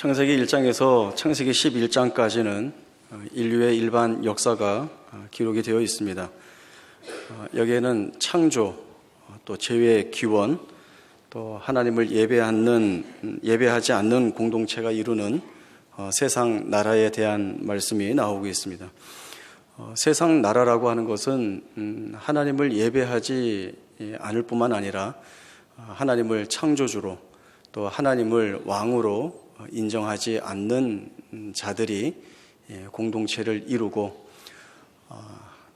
창세기 1장에서 창세기 11장까지는 인류의 일반 역사가 기록이 되어 있습니다. 여기에는 창조, 또 죄의 기원, 또 하나님을 예배하지 않는 공동체가 이루는 세상 나라에 대한 말씀이 나오고 있습니다. 세상 나라라고 하는 것은 하나님을 예배하지 않을 뿐만 아니라 하나님을 창조주로 또 하나님을 왕으로 인정하지 않는 자들이 공동체를 이루고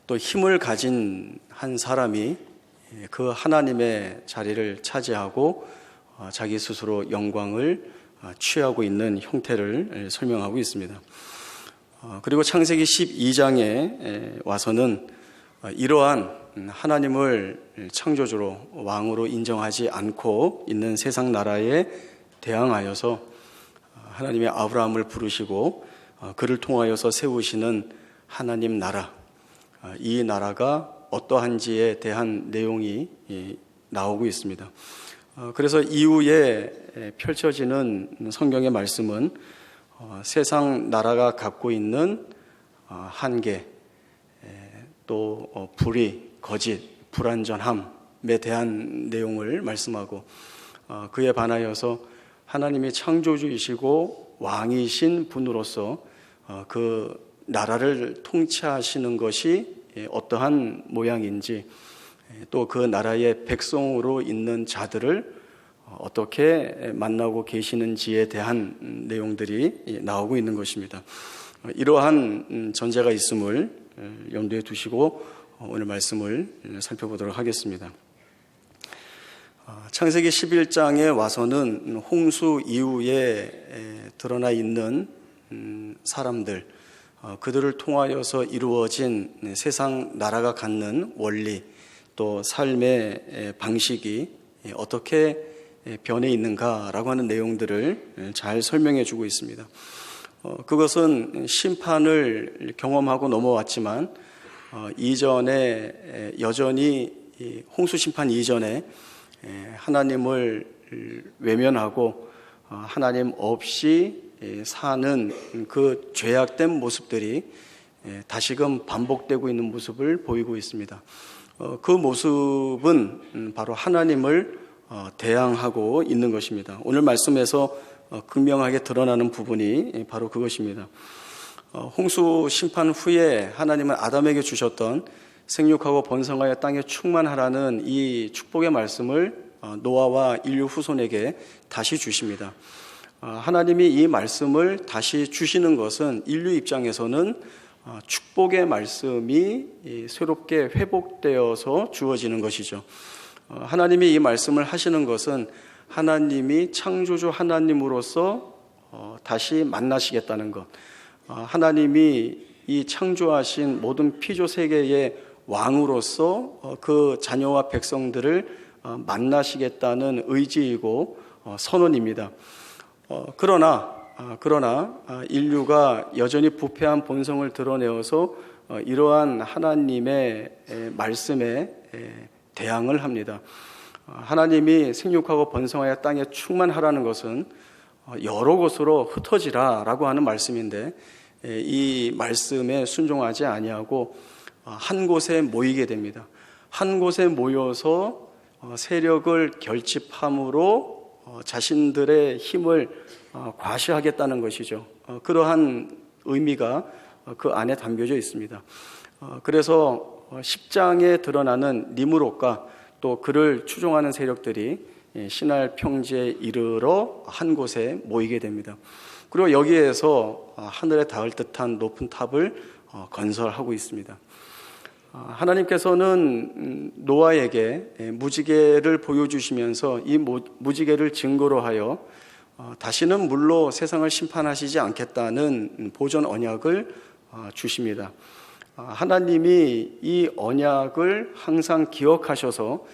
또 힘을 가진 한 사람이 그 하나님의 자리를 차지하고 자기 스스로 영광을 취하고 있는 형태를 설명하고 있습니다. 그리고 창세기 12장에 와서는 이러한 하나님을 창조주로 왕으로 인정하지 않고 있는 세상 나라에 대항하여서 하나님의 아브라함을 부르시고 그를 통하여서 세우시는 하나님 나라, 이 나라가 어떠한지에 대한 내용이 나오고 있습니다. 그래서 이후에 펼쳐지는 성경의 말씀은 세상 나라가 갖고 있는 한계, 또 불의, 거짓, 불완전함에 대한 내용을 말씀하고 그에 반하여서 하나님이 창조주이시고 왕이신 분으로서 그 나라를 통치하시는 것이 어떠한 모양인지, 또 그 나라의 백성으로 있는 자들을 어떻게 만나고 계시는지에 대한 내용들이 나오고 있는 것입니다. 이러한 전제가 있음을 염두에 두시고 오늘 말씀을 살펴보도록 하겠습니다. 창세기 11장에 와서는 홍수 이후에 드러나 있는 사람들, 그들을 통하여서 이루어진 세상 나라가 갖는 원리, 또 삶의 방식이 어떻게 변해 있는가라고 하는 내용들을 잘 설명해 주고 있습니다. 그것은 심판을 경험하고 넘어왔지만 이전에 여전히 홍수 심판 이전에 하나님을 외면하고 하나님 없이 사는 그 죄악된 모습들이 다시금 반복되고 있는 모습을 보이고 있습니다. 그 모습은 바로 하나님을 대항하고 있는 것입니다. 오늘 말씀에서 극명하게 드러나는 부분이 바로 그것입니다. 홍수 심판 후에 하나님은 아담에게 주셨던 생육하고 번성하여 땅에 충만하라는 이 축복의 말씀을 노아와 인류 후손에게 다시 주십니다. 하나님이 이 말씀을 다시 주시는 것은 인류 입장에서는 축복의 말씀이 새롭게 회복되어서 주어지는 것이죠. 하나님이 이 말씀을 하시는 것은 하나님이 창조주 하나님으로서 다시 만나시겠다는 것, 하나님이 이 창조하신 모든 피조 세계의 왕으로서 그 자녀와 백성들을 만나시겠다는 의지이고 선언입니다. 그러나 인류가 여전히 부패한 본성을 드러내어서 이러한 하나님의 말씀에 대항을 합니다. 하나님이 생육하고 번성하여 땅에 충만하라는 것은 여러 곳으로 흩어지라라고 하는 말씀인데 이 말씀에 순종하지 아니하고 한 곳에 모이게 됩니다. 한 곳에 모여서 세력을 결집함으로 자신들의 힘을 과시하겠다는 것이죠. 그러한 의미가 그 안에 담겨져 있습니다. 그래서 10장에 드러나는 니므롯과 또 그를 추종하는 세력들이 신할 평지에 이르러 한 곳에 모이게 됩니다. 그리고 여기에서 하늘에 닿을 듯한 높은 탑을 건설하고 있습니다. 하나님께서는 노아에게 무지개를 보여주시면서 이 무지개를 증거로 하여 다시는 물로 세상을 심판하시지 않겠다는 보존 언약을 주십니다. 하나님이 이 언약을 항상 기억하셔서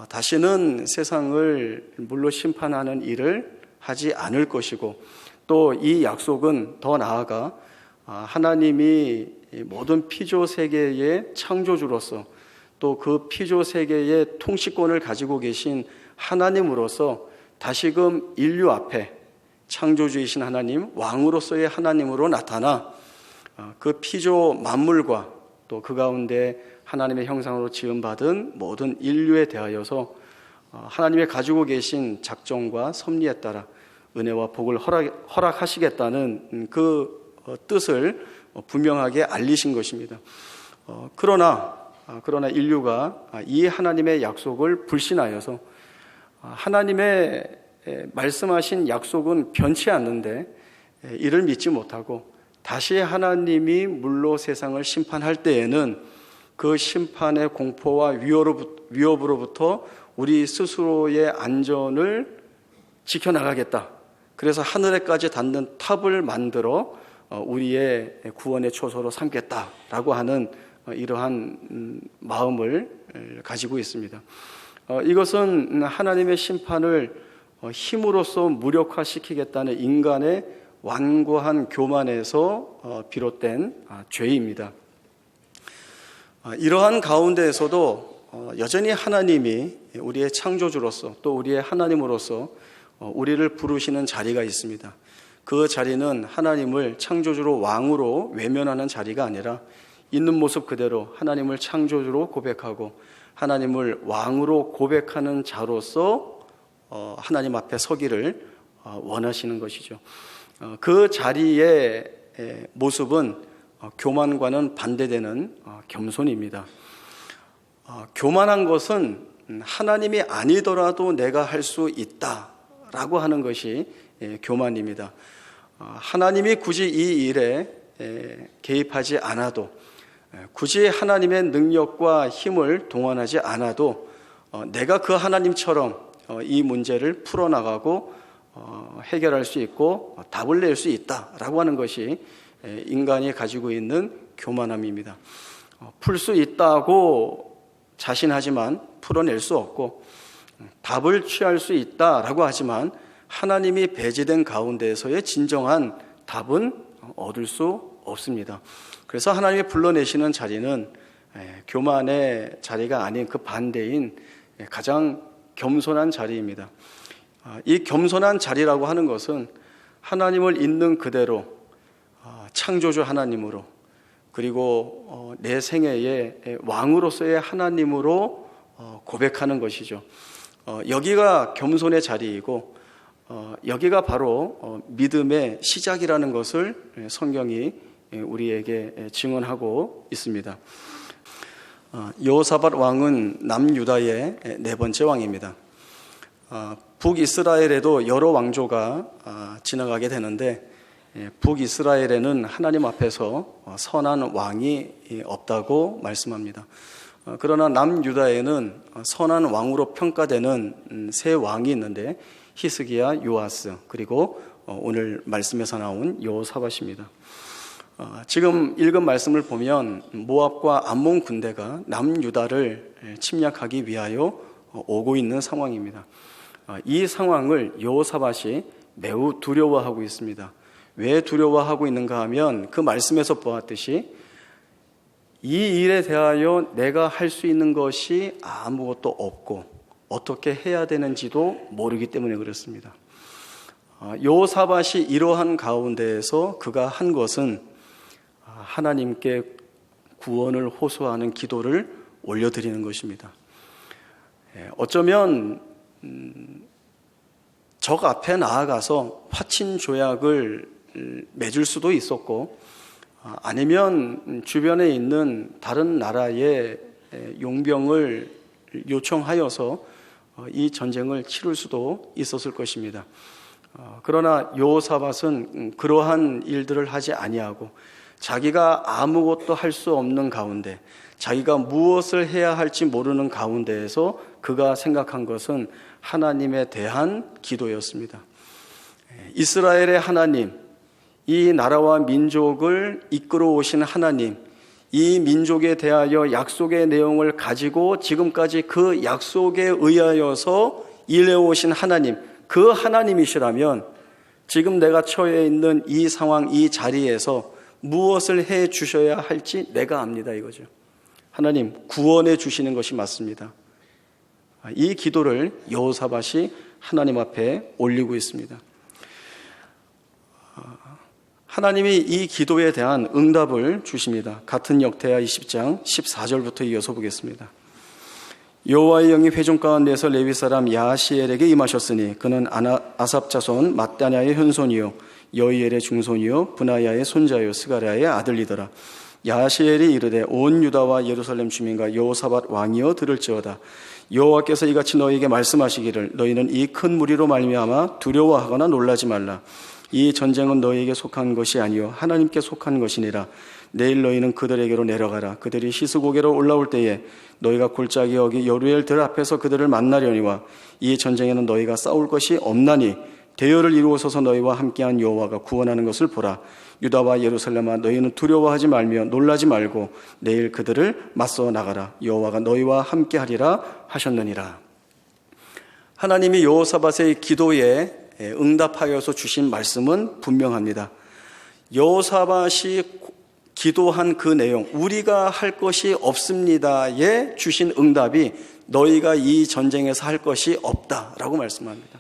다시는 세상을 물로 심판하는 일을 하지 않을 것이고, 또 이 약속은 더 나아가 하나님이 모든 피조 세계의 창조주로서 또 그 피조 세계의 통치권을 가지고 계신 하나님으로서 다시금 인류 앞에 창조주이신 하나님, 왕으로서의 하나님으로 나타나 그 피조 만물과 또 그 가운데 하나님의 형상으로 지음받은 모든 인류에 대하여서 하나님의 가지고 계신 작정과 섭리에 따라 은혜와 복을 허락하시겠다는 그 뜻을 분명하게 알리신 것입니다. 그러나 인류가 이 하나님의 약속을 불신하여서 하나님의 말씀하신 약속은 변치 않는데 이를 믿지 못하고 다시 하나님이 물로 세상을 심판할 때에는 그 심판의 공포와 위협으로부터 우리 스스로의 안전을 지켜나가겠다. 그래서 하늘에까지 닿는 탑을 만들어 우리의 구원의 초소로 삼겠다라고 하는 이러한 마음을 가지고 있습니다. 이것은 하나님의 심판을 힘으로써 무력화시키겠다는 인간의 완고한 교만에서 비롯된 죄입니다. 이러한 가운데에서도 여전히 하나님이 우리의 창조주로서 또 우리의 하나님으로서 우리를 부르시는 자리가 있습니다. 그 자리는 하나님을 창조주로 왕으로 외면하는 자리가 아니라 있는 모습 그대로 하나님을 창조주로 고백하고 하나님을 왕으로 고백하는 자로서 하나님 앞에 서기를 원하시는 것이죠. 그 자리의 모습은 교만과는 반대되는 겸손입니다. 교만한 것은 하나님이 아니더라도 내가 할 수 있다라고 하는 것이 교만입니다. 하나님이 굳이 이 일에 개입하지 않아도, 굳이 하나님의 능력과 힘을 동원하지 않아도 내가 그 하나님처럼 이 문제를 풀어나가고 해결할 수 있고 답을 낼 수 있다라고 하는 것이 인간이 가지고 있는 교만함입니다. 풀 수 있다고 자신하지만 풀어낼 수 없고 답을 취할 수 있다라고 하지만 하나님이 배제된 가운데에서의 진정한 답은 얻을 수 없습니다. 그래서 하나님이 불러내시는 자리는 교만의 자리가 아닌 그 반대인 가장 겸손한 자리입니다. 이 겸손한 자리라고 하는 것은 하나님을 있는 그대로 창조주 하나님으로 그리고 내 생애의 왕으로서의 하나님으로 고백하는 것이죠. 여기가 겸손의 자리이고 여기가 바로 믿음의 시작이라는 것을 성경이 우리에게 증언하고 있습니다. 여호사밧 왕은 남유다의 네 번째 왕입니다. 북이스라엘에도 여러 왕조가 지나가게 되는데 북이스라엘에는 하나님 앞에서 선한 왕이 없다고 말씀합니다. 그러나 남유다에는 선한 왕으로 평가되는 세 왕이 있는데 히스기야, 요아스, 그리고 오늘 말씀에서 나온 여호사밧입니다. 지금 읽은 말씀을 보면 모압과 암몬 군대가 남유다를 침략하기 위하여 오고 있는 상황입니다. 이 상황을 여호사밧이 매우 두려워하고 있습니다. 왜 두려워하고 있는가 하면 그 말씀에서 보았듯이 이 일에 대하여 내가 할 수 있는 것이 아무것도 없고 어떻게 해야 되는지도 모르기 때문에 그렇습니다. 여호사밧이 이러한 가운데에서 그가 한 것은 하나님께 구원을 호소하는 기도를 올려드리는 것입니다. 어쩌면 적 앞에 나아가서 화친 조약을 맺을 수도 있었고 아니면 주변에 있는 다른 나라의 용병을 요청하여서 이 전쟁을 치를 수도 있었을 것입니다. 그러나 여호사밧은 그러한 일들을 하지 아니하고 자기가 아무것도 할 수 없는 가운데 자기가 무엇을 해야 할지 모르는 가운데에서 그가 생각한 것은 하나님에 대한 기도였습니다. 이스라엘의 하나님, 이 나라와 민족을 이끌어 오신 하나님, 이 민족에 대하여 약속의 내용을 가지고 지금까지 그 약속에 의하여서 일해오신 하나님, 그 하나님이시라면 지금 내가 처해 있는 이 상황, 이 자리에서 무엇을 해 주셔야 할지 내가 압니다 이거죠. 하나님 구원해 주시는 것이 맞습니다. 이 기도를 여호사밧이 하나님 앞에 올리고 있습니다. 하나님이 이 기도에 대한 응답을 주십니다. 같은 역대하 20장 14절부터 이어서 보겠습니다. 여호와의 영이 회중 가운데서 레위 사람 야시엘에게 임하셨으니 그는 아삽 자손 mat단야의 현손이요 여이엘의 중손이요 브나야의 손자요 스가랴의 아들이더라. 야시엘이 이르되 온 유다와 예루살렘 주민과 여호사밧 왕이여 들을지어다. 여호와께서 이같이 너희에게 말씀하시기를 너희는 이 큰 무리로 말미암아 두려워하거나 놀라지 말라. 이 전쟁은 너희에게 속한 것이 아니요 하나님께 속한 것이니라. 내일 너희는 그들에게로 내려가라. 그들이 시스고개로 올라올 때에 너희가 골짜기 여기 여루엘 들 앞에서 그들을 만나려니와 이 전쟁에는 너희가 싸울 것이 없나니 대열을 이루어서서 너희와 함께한 여호와가 구원하는 것을 보라. 유다와 예루살렘아 너희는 두려워하지 말며 놀라지 말고 내일 그들을 맞서 나가라. 여호와가 너희와 함께하리라 하셨느니라. 하나님이 여호사밧의 기도에 응답하여서 주신 말씀은 분명합니다. 여호사밧이 기도한 그 내용, 우리가 할 것이 없습니다에 주신 응답이 너희가 이 전쟁에서 할 것이 없다라고 말씀합니다.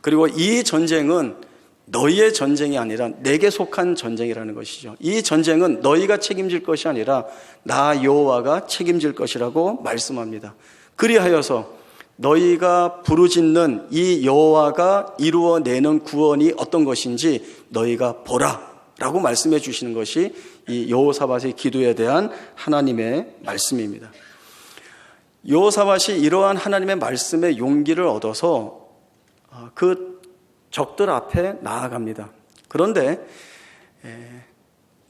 그리고 이 전쟁은 너희의 전쟁이 아니라 내게 속한 전쟁이라는 것이죠. 이 전쟁은 너희가 책임질 것이 아니라 나 여호와가 책임질 것이라고 말씀합니다. 그리하여서 너희가 부르짖는 이 여호와가 이루어내는 구원이 어떤 것인지 너희가 보라 라고 말씀해 주시는 것이 이 여호사밧의 기도에 대한 하나님의 말씀입니다. 여호사밧이 이러한 하나님의 말씀에 용기를 얻어서 그 적들 앞에 나아갑니다. 그런데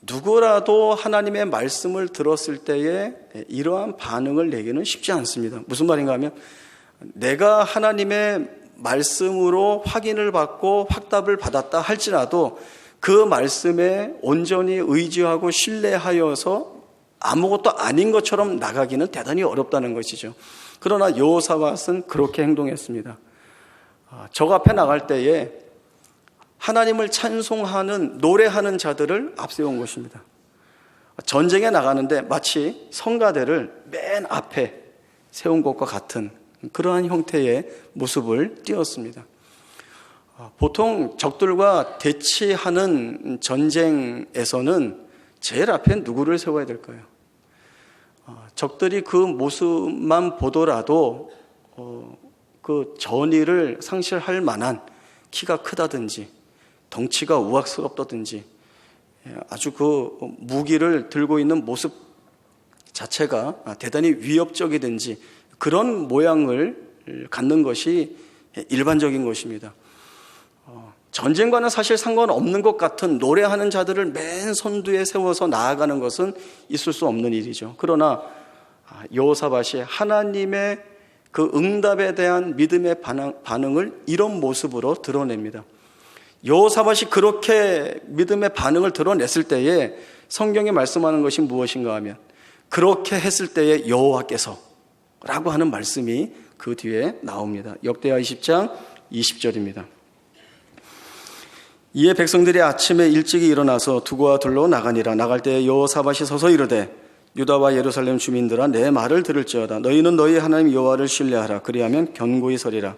누구라도 하나님의 말씀을 들었을 때에 이러한 반응을 내기는 쉽지 않습니다. 무슨 말인가 하면 내가 하나님의 말씀으로 확인을 받고 확답을 받았다 할지라도 그 말씀에 온전히 의지하고 신뢰하여서 아무것도 아닌 것처럼 나가기는 대단히 어렵다는 것이죠. 그러나 여호사밧은 그렇게 행동했습니다. 적 앞에 나갈 때에 하나님을 찬송하는 노래하는 자들을 앞세운 것입니다. 전쟁에 나가는데 마치 성가대를 맨 앞에 세운 것과 같은 그러한 형태의 모습을 띄었습니다. 보통 적들과 대치하는 전쟁에서는 제일 앞에 누구를 세워야 될까요? 적들이 그 모습만 보더라도 그 전의를 상실할 만한 키가 크다든지 덩치가 우악스럽다든지 아주 그 무기를 들고 있는 모습 자체가 대단히 위협적이든지 그런 모양을 갖는 것이 일반적인 것입니다. 전쟁과는 사실 상관없는 것 같은 노래하는 자들을 맨 선두에 세워서 나아가는 것은 있을 수 없는 일이죠. 그러나 여호사밧이 하나님의 그 응답에 대한 믿음의 반응을 이런 모습으로 드러냅니다. 여호사밧이 그렇게 믿음의 반응을 드러냈을 때에 성경이 말씀하는 것이 무엇인가 하면 그렇게 했을 때에 여호와께서 라고 하는 말씀이 그 뒤에 나옵니다. 역대하 20장 20절입니다. 이에 백성들이 아침에 일찍이 일어나서 두고와 둘로 나가니라. 나갈 때에 여호사밧이 서서 이르되 유다와 예루살렘 주민들아 내 말을 들을지어다. 너희는 너희 하나님 여호와를 신뢰하라. 그리하면 견고히 서리라.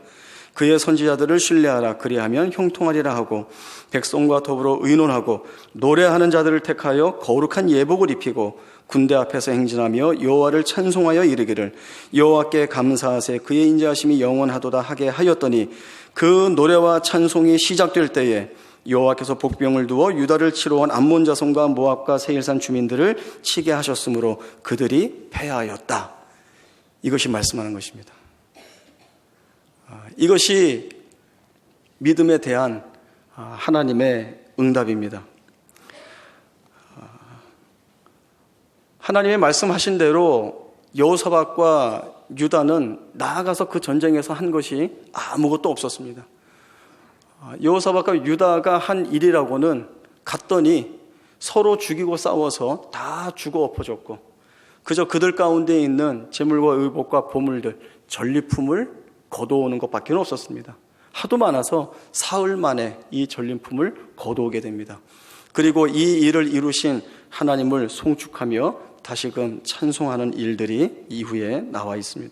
그의 선지자들을 신뢰하라. 그리하면 형통하리라 하고 백성과 더불어 의논하고 노래하는 자들을 택하여 거룩한 예복을 입히고 군대 앞에서 행진하며 여호와를 찬송하여 이르기를 여호와께 감사하세 그의 인자하심이 영원하도다 하게 하였더니 그 노래와 찬송이 시작될 때에 여호와께서 복병을 두어 유다를 치러 온 암몬 자손과 모압과 세일산 주민들을 치게 하셨으므로 그들이 패하였다. 이것이 말씀하는 것입니다. 이것이 믿음에 대한 하나님의 응답입니다. 하나님의 말씀하신 대로 여호사밧과 유다는 나아가서 그 전쟁에서 한 것이 아무것도 없었습니다. 여호사밧과 유다가 한 일이라고는 갔더니 서로 죽이고 싸워서 다 죽어 엎어졌고 그저 그들 가운데 있는 재물과 의복과 보물들 전리품을 거두오는 것밖에 없었습니다. 하도 많아서 사흘 만에 이 전리품을 거두오게 됩니다. 그리고 이 일을 이루신 하나님을 송축하며 다시금 찬송하는 일들이 이후에 나와 있습니다.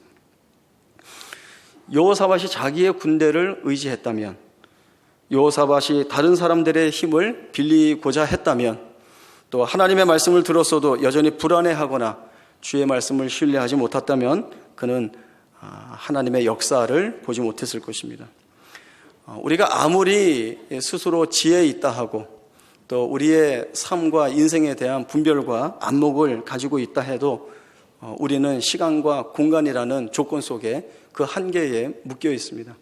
여호사밧이 자기의 군대를 의지했다면 여호사밧이 다른 사람들의 힘을 빌리고자 했다면, 또 하나님의 말씀을 들었어도 여전히 불안해하거나 주의 말씀을 신뢰하지 못했다면 그는 하나님의 역사를 보지 못했을 것입니다. 우리가 아무리 스스로 지혜 있다 하고 또 우리의 삶과 인생에 대한 분별과 안목을 가지고 있다 해도 우리는 시간과 공간이라는 조건 속에 그 한계에 묶여 있습니다.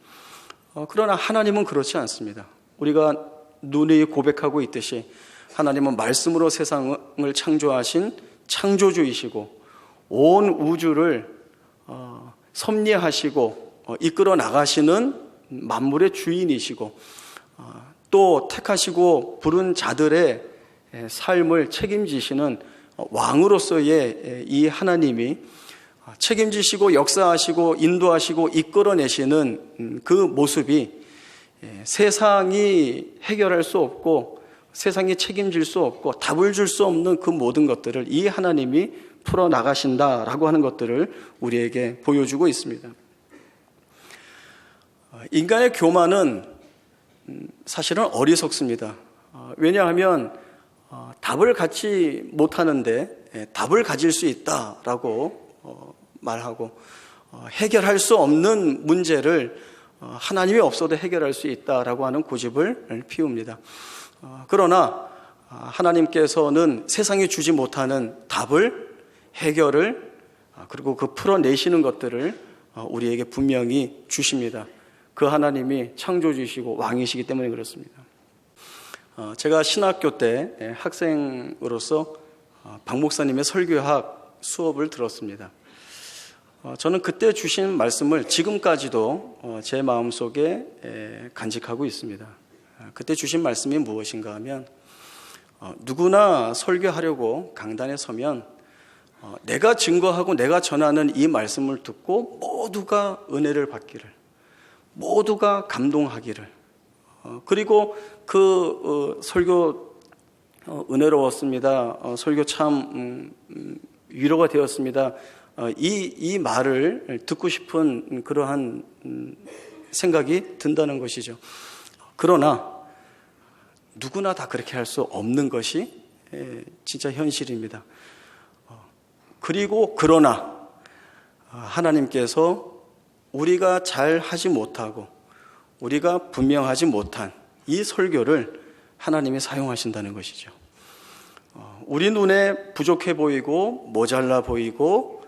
그러나 하나님은 그렇지 않습니다. 우리가 누누이 고백하고 있듯이 하나님은 말씀으로 세상을 창조하신 창조주이시고 온 우주를 섭리하시고 이끌어 나가시는 만물의 주인이시고 또 택하시고 부른 자들의 삶을 책임지시는 왕으로서의 이 하나님이 책임지시고 역사하시고 인도하시고 이끌어내시는 그 모습이 세상이 해결할 수 없고 세상이 책임질 수 없고 답을 줄 수 없는 그 모든 것들을 이 하나님이 풀어나가신다라고 하는 것들을 우리에게 보여주고 있습니다. 인간의 교만은 사실은 어리석습니다. 왜냐하면 답을 갖지 못하는데 답을 가질 수 있다라고 말하고 해결할 수 없는 문제를 하나님이 없어도 해결할 수 있다라고 하는 고집을 피웁니다. 그러나 하나님께서는 세상이 주지 못하는 답을, 해결을, 그리고 그 풀어내시는 것들을 우리에게 분명히 주십니다. 그 하나님이 창조주시고 왕이시기 때문에 그렇습니다. 제가 신학교 때 학생으로서 박 목사님의 설교학 수업을 들었습니다. 저는 그때 주신 말씀을 지금까지도 제 마음속에 간직하고 있습니다. 그때 주신 말씀이 무엇인가 하면 누구나 설교하려고 강단에 서면 내가 증거하고 내가 전하는 이 말씀을 듣고 모두가 은혜를 받기를, 모두가 감동하기를, 그리고 그 설교 은혜로웠습니다, 설교 참 위로가 되었습니다, 이 말을 듣고 싶은 그러한 생각이 든다는 것이죠. 그러나 누구나 다 그렇게 할 수 없는 것이 진짜 현실입니다. 그리고 그러나 하나님께서 우리가 잘 하지 못하고 우리가 분명하지 못한 이 설교를 하나님이 사용하신다는 것이죠. 우리 눈에 부족해 보이고 모자라 보이고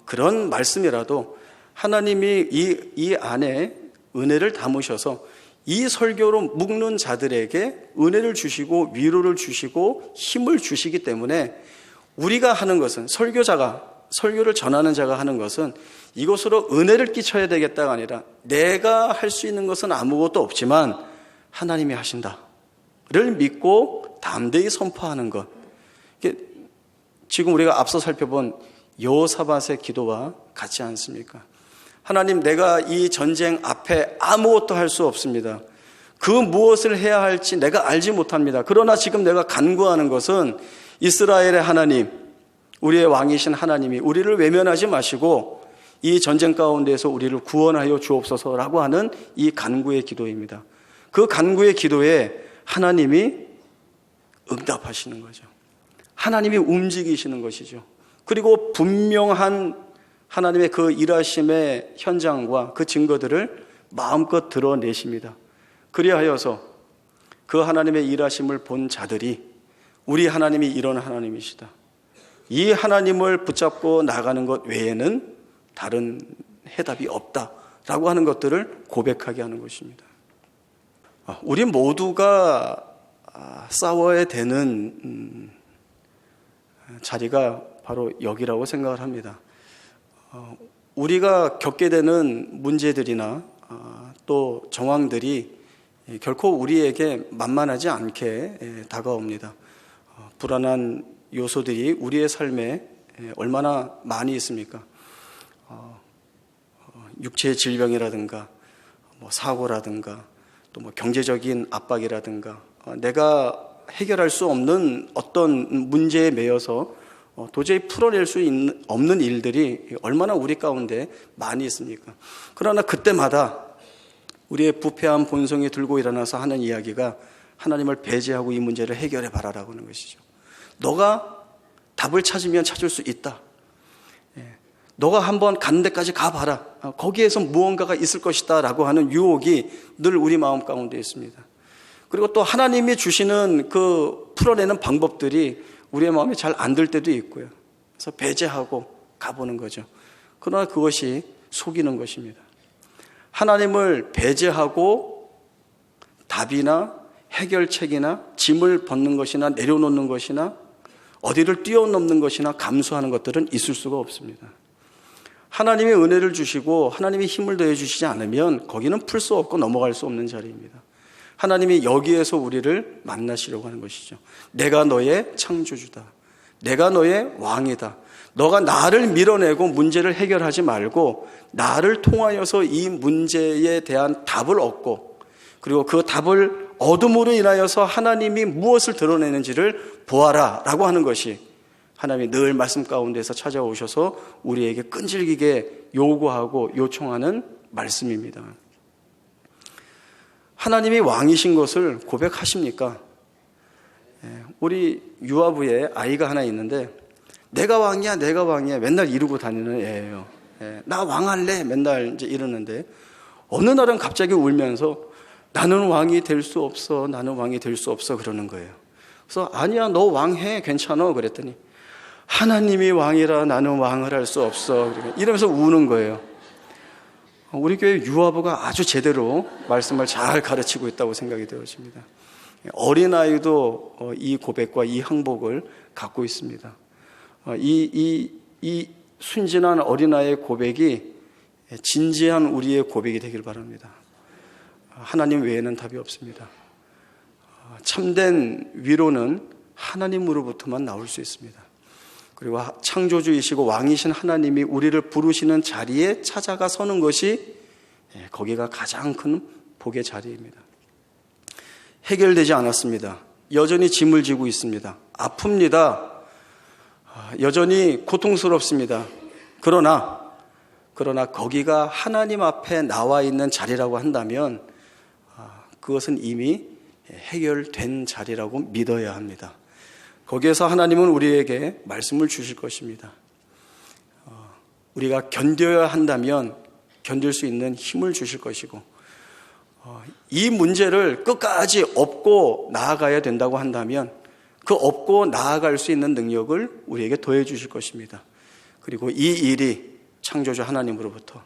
그런 말씀이라도 하나님이 이 안에 은혜를 담으셔서 이 설교로 묶는 자들에게 은혜를 주시고 위로를 주시고 힘을 주시기 때문에 우리가 하는 것은, 설교를 전하는 자가 하는 것은 이것으로 은혜를 끼쳐야 되겠다가 아니라 내가 할 수 있는 것은 아무것도 없지만 하나님이 하신다를 믿고 담대히 선포하는 것. 지금 우리가 앞서 살펴본 여호사밧의 기도와 같지 않습니까? 하나님, 내가 이 전쟁 앞에 아무것도 할 수 없습니다. 그 무엇을 해야 할지 내가 알지 못합니다. 그러나 지금 내가 간구하는 것은 이스라엘의 하나님, 우리의 왕이신 하나님이 우리를 외면하지 마시고 이 전쟁 가운데에서 우리를 구원하여 주옵소서라고 하는 이 간구의 기도입니다. 그 간구의 기도에 하나님이 응답하시는 거죠. 하나님이 움직이시는 것이죠. 그리고 분명한 하나님의 그 일하심의 현장과 그 증거들을 마음껏 드러내십니다. 그리하여서 그 하나님의 일하심을 본 자들이 우리 하나님이 이런 하나님이시다, 이 하나님을 붙잡고 나가는 것 외에는 다른 해답이 없다라고 하는 것들을 고백하게 하는 것입니다. 우리 모두가 싸워야 되는 자리가 바로 여기라고 생각을 합니다. 우리가 겪게 되는 문제들이나 또 정황들이 결코 우리에게 만만하지 않게 다가옵니다. 불안한 요소들이 우리의 삶에 얼마나 많이 있습니까? 육체의 질병이라든가 사고라든가 또 경제적인 압박이라든가 내가 해결할 수 없는 어떤 문제에 매여서 도저히 풀어낼 수 없는 일들이 얼마나 우리 가운데 많이 있습니까? 그러나 그때마다 우리의 부패한 본성이 들고 일어나서 하는 이야기가 하나님을 배제하고 이 문제를 해결해 봐라라고 하는 것이죠. 너가 답을 찾으면 찾을 수 있다. 너가 한번 가는 데까지 가봐라. 거기에서 무언가가 있을 것이다 라고 하는 유혹이 늘 우리 마음 가운데 있습니다. 그리고 또 하나님이 주시는 그 풀어내는 방법들이 우리의 마음에 잘 안 들 때도 있고요. 그래서 배제하고 가보는 거죠. 그러나 그것이 속이는 것입니다. 하나님을 배제하고 답이나 해결책이나 짐을 벗는 것이나 내려놓는 것이나 어디를 뛰어넘는 것이나 감수하는 것들은 있을 수가 없습니다. 하나님의 은혜를 주시고 하나님이 힘을 더해 주시지 않으면 거기는 풀 수 없고 넘어갈 수 없는 자리입니다. 하나님이 여기에서 우리를 만나시려고 하는 것이죠. 내가 너의 창조주다. 내가 너의 왕이다. 너가 나를 밀어내고 문제를 해결하지 말고 나를 통하여서 이 문제에 대한 답을 얻고 그리고 그 답을 얻음으로 인하여서 하나님이 무엇을 드러내는지를 보아라 라고 하는 것이 하나님이 늘 말씀 가운데서 찾아오셔서 우리에게 끈질기게 요구하고 요청하는 말씀입니다. 하나님이 왕이신 것을 고백하십니까? 우리 유아부에 아이가 하나 있는데 내가 왕이야 내가 왕이야 맨날 이러고 다니는 애예요. 나 왕할래 맨날 이제 이러는데 어느 날은 갑자기 울면서 나는 왕이 될 수 없어 나는 왕이 될 수 없어 그러는 거예요. 그래서 아니야 너 왕해 괜찮아 그랬더니 하나님이 왕이라 나는 왕을 할 수 없어 이러면서 우는 거예요. 우리 교회 유아부가 아주 제대로 말씀을 잘 가르치고 있다고 생각이 되어집니다. 어린아이도 이 고백과 이 항복을 갖고 있습니다. 이 순진한 어린아이의 고백이 진지한 우리의 고백이 되길 바랍니다. 하나님 외에는 답이 없습니다. 참된 위로는 하나님으로부터만 나올 수 있습니다. 그리고 창조주이시고 왕이신 하나님이 우리를 부르시는 자리에 찾아가 서는 것이 거기가 가장 큰 복의 자리입니다. 해결되지 않았습니다. 여전히 짐을 지고 있습니다. 아픕니다. 여전히 고통스럽습니다. 그러나 거기가 하나님 앞에 나와 있는 자리라고 한다면 그것은 이미 해결된 자리라고 믿어야 합니다. 거기에서 하나님은 우리에게 말씀을 주실 것입니다. 우리가 견뎌야 한다면 견딜 수 있는 힘을 주실 것이고 이 문제를 끝까지 업고 나아가야 된다고 한다면 그 업고 나아갈 수 있는 능력을 우리에게 더해 주실 것입니다. 그리고 이 일이 창조주 하나님으로부터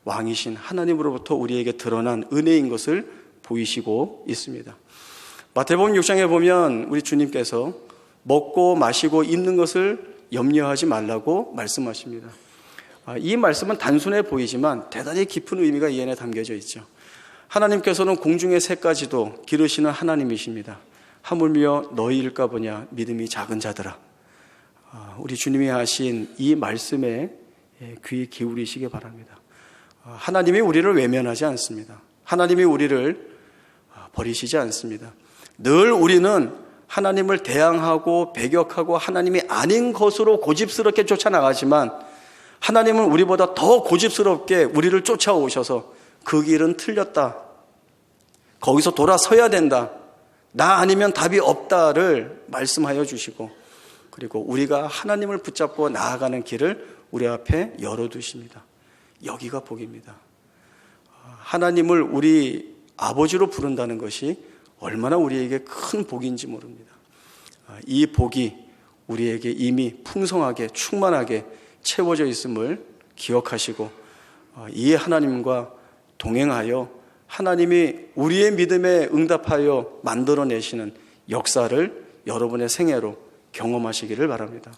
왕이신 하나님으로부터 우리에게 드러난 은혜인 것을 보이시고 있습니다. 마태복음 6장에 보면 우리 주님께서 먹고 마시고 입는 것을 염려하지 말라고 말씀하십니다. 이 말씀은 단순해 보이지만 대단히 깊은 의미가 이 안에 담겨져 있죠. 하나님께서는 공중의 새까지도 기르시는 하나님이십니다. 하물며 너희일까 보냐 믿음이 작은 자들아. 우리 주님이 하신 이 말씀에 귀 기울이시기 바랍니다. 하나님이 우리를 외면하지 않습니다. 하나님이 우리를 버리시지 않습니다. 늘 우리는 하나님을 대항하고 배격하고 하나님이 아닌 것으로 고집스럽게 쫓아나가지만 하나님은 우리보다 더 고집스럽게 우리를 쫓아오셔서 그 길은 틀렸다. 거기서 돌아서야 된다. 나 아니면 답이 없다를 말씀하여 주시고 그리고 우리가 하나님을 붙잡고 나아가는 길을 우리 앞에 열어두십니다. 여기가 복입니다. 하나님을 우리 아버지로 부른다는 것이 얼마나 우리에게 큰 복인지 모릅니다. 이 복이 우리에게 이미 풍성하게 충만하게 채워져 있음을 기억하시고 이 하나님과 동행하여 하나님이 우리의 믿음에 응답하여 만들어내시는 역사를 여러분의 생애로 경험하시기를 바랍니다.